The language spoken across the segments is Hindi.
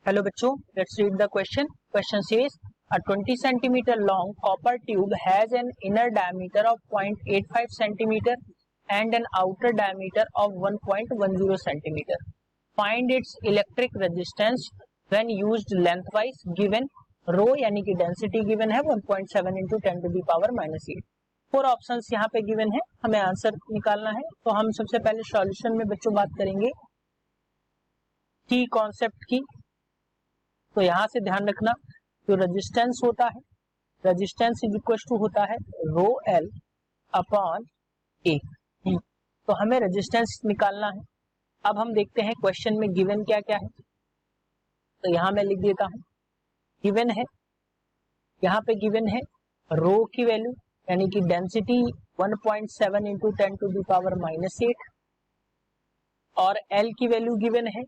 Hello बच्चों, let's read the question. Question says a 20 centimeter long copper tube has an inner diameter of 0.85 centimeter and an outer diameter of 1.10 centimeter. Find its electric resistance when used lengthwise. Given rho यानी कि डेंसिटी गिवन है 1.7 into 10 to the power minus 8. 4 options यहाँ पे गिवन है, हमें आंसर निकालना है. तो हम सबसे पहले सॉल्यूशन में बच्चों बात करेंगे की कॉन्सेप्ट की. तो यहाँ से ध्यान रखना जो रेजिस्टेंस होता है, रेजिस्टेंस इज इक्वल टू होता है रो एल अपॉन ए. तो हमें रेजिस्टेंस निकालना है. अब हम देखते हैं क्वेश्चन में गिवन क्या क्या है. तो यहाँ मैं लिख देता हूँ गिवन है, यहाँ पे गिवन है रो की वैल्यू यानी कि density 1.7 into 10 to the power minus 8 और एल की वैल्यू गिवन है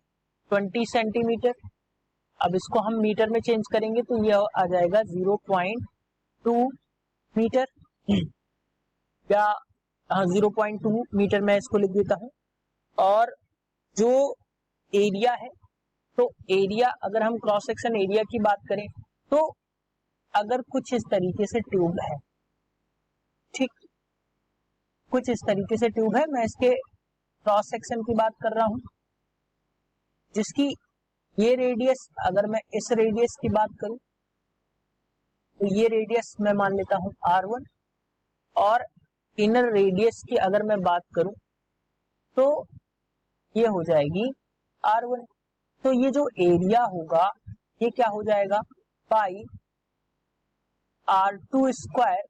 20 सेंटीमीटर. अब इसको हम मीटर में चेंज करेंगे तो यह आ जाएगा 0.2 मीटर या 0.2 मीटर मैं इसको लिख देता हूं. और जो एरिया है, तो एरिया अगर हम क्रॉस सेक्शन एरिया की बात करें तो अगर कुछ इस तरीके से ट्यूब है, ठीक, कुछ इस तरीके से ट्यूब है, मैं इसके क्रॉस सेक्शन की बात कर रहा हूं जिसकी ये रेडियस, अगर मैं इस रेडियस की बात करूं तो ये रेडियस मैं मान लेता हूं R1 और इनर रेडियस की अगर मैं बात करूं तो ये हो जाएगी R1. तो ये जो एरिया होगा ये क्या हो जाएगा पाई R2 स्क्वायर,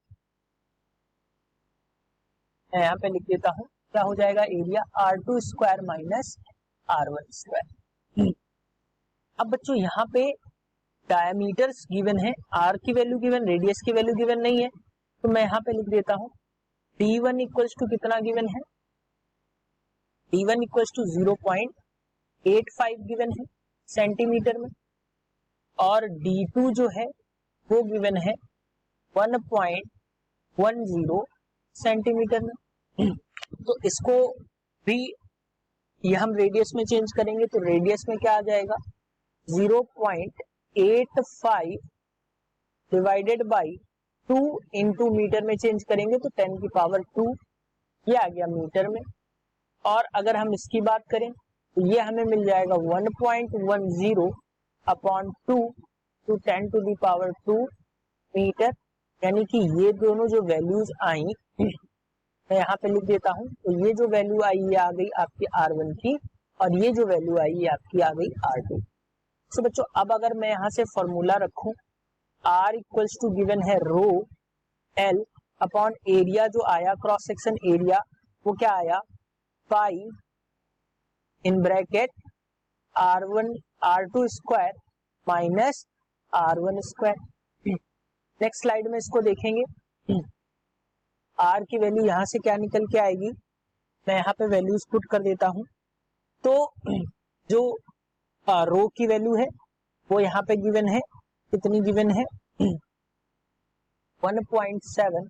मैं यहाँ पे लिख देता हूं क्या हो जाएगा area R2 square minus R1 square. अब बच्चों यहाँ पे डायमीटर्स गिवन है, आर की वैल्यू गिवन, रेडियस की वैल्यू गिवन नहीं है. तो मैं यहाँ पे लिख देता हूँ D1 इक्वल्स टू कितना गिवन है, D1 इक्वल्स टू 0.85 गिवन है सेंटीमीटर में और D2 जो है वो गिवन है 1.10 सेंटीमीटर में. तो इसको भी ये हम रेडियस में चेंज करेंगे तो रेडियस में क्या आ जाएगा 0.85 डिवाइडेड बाई 2 इंटू मीटर में चेंज करेंगे तो 10 की पावर 2 ये आ गया मीटर में. और अगर हम इसकी बात करें तो ये हमें मिल जाएगा 1.10 upon 2 to 10 to the power 2 metre. यानी कि ये दोनों जो वैल्यूज आई मैं यहाँ पे लिख देता हूँ. तो ये जो वैल्यू आई ये आ गई आपकी R1 की और ये जो वैल्यू आई ये आपकी आ गई R2. तो बच्चों अब अगर मैं यहाँ से फॉर्मूला रखूं R इक्वल्स टू गिवन है रो एल अपॉन एरिया जो आया क्रॉस सेक्शन एरिया वो क्या आया pi in bracket R1 R2 square minus R1 square. Next slide में इसको देखेंगे. R की वैल्यू यहाँ से क्या निकल के आएगी, मैं यहाँ पे वैल्यूज पुट कर देता हूं. तो जो रो की वैल्यू है वो यहाँ पे गिवन है, कितनी गिवन है 1.7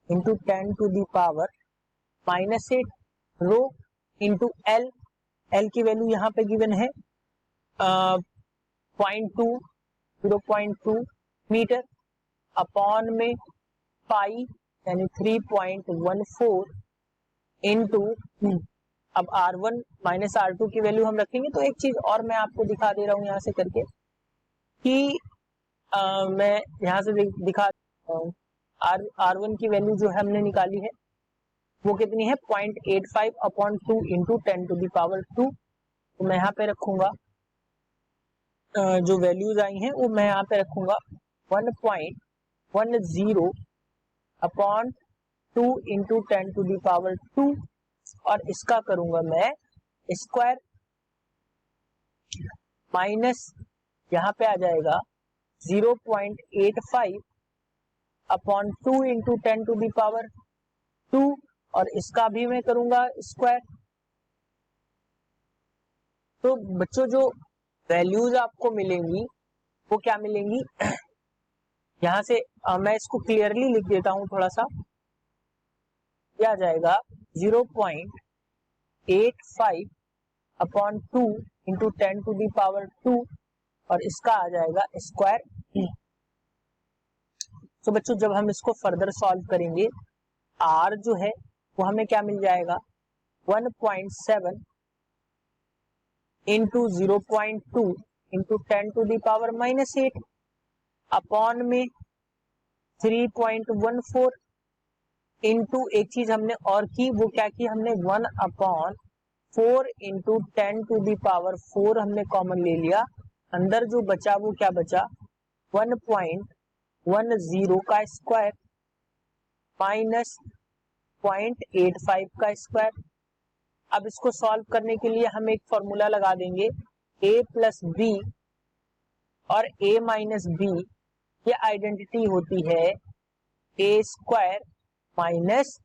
into 10 to the power minus 8 rho into L. L की वैल्यू यहाँ पे गिवन है 0.2 मीटर अपॉन में पाई यानी 3.14 इंटू अब R1 माइनस R2 की वैल्यू हम रखेंगे. तो एक चीज और मैं आपको दिखा दे रहा हूं यहाँ से करके कि मैं यहाँ से दिखा R1 की वैल्यू जो है हमने निकाली है वो कितनी है 0.85 upon 2 into 10 to the power 2. तो मैं यहाँ पे रखूंगा जो वैल्यूज आई हैं वो मैं यहाँ पे रखूंगा 1.10 upon 2 into 10 to the power 2 और इसका करूंगा मैं स्क्वायर माइनस यहाँ पे आ जाएगा 0.85 upon 2 into 10 to the power 2 और इसका भी मैं करूंगा स्क्वायर. तो बच्चों जो वैल्यूज आपको मिलेंगी वो क्या मिलेंगी यहाँ से मैं इसको क्लियरली लिख देता हूं थोड़ा सा. क्या आ जाएगा 0.85 upon 2 into 10 to the power 2 और इसका आ जाएगा स्क्वायर। तो बच्चों जब हम इसको फर्दर सॉल्व करेंगे, R जो है वो हमें क्या मिल जाएगा, 1.7 इंटू 0.2 इंटू 10⁻⁻8 अपॉन में 3.14 इंटू एक चीज हमने और की, वो क्या की हमने 1/4 इंटू 10⁻4 हमने कॉमन ले लिया, अंदर जो बचा वो क्या बचा 1.10 का स्क्वायर माइनस 0.85 का स्क्वायर। अब इसको सॉल्व करने के लिए हम एक फॉर्मूला लगा देंगे, a प्लस बी और a माइनस बी, ये आइडेंटिटी होती है a square minus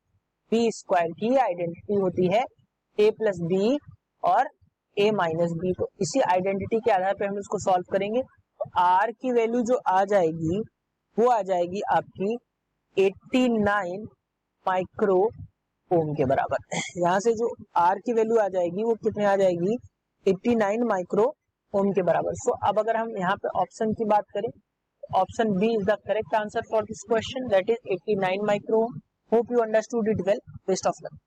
B square की आइडेंटिटी होती है a प्लस बी और a माइनस बी। तो इसी आइडेंटिटी के आधार पे हम इसको सॉल्व करेंगे। तो r की वैल्यू जो आ जाएगी वो आ जाएगी आपकी 89 माइक्रो ओम के बराबर। यहाँ से जो R की वैल्यू आ जाएगी वो कितने आ जाएगी 89 माइक्रो ओम के बराबर। सो अब अगर हम यहाँ पे ऑप्शन की बात करें, option B is the correct answer for this question, that is 89 micro ohm. Hope you understood it well. Best of luck.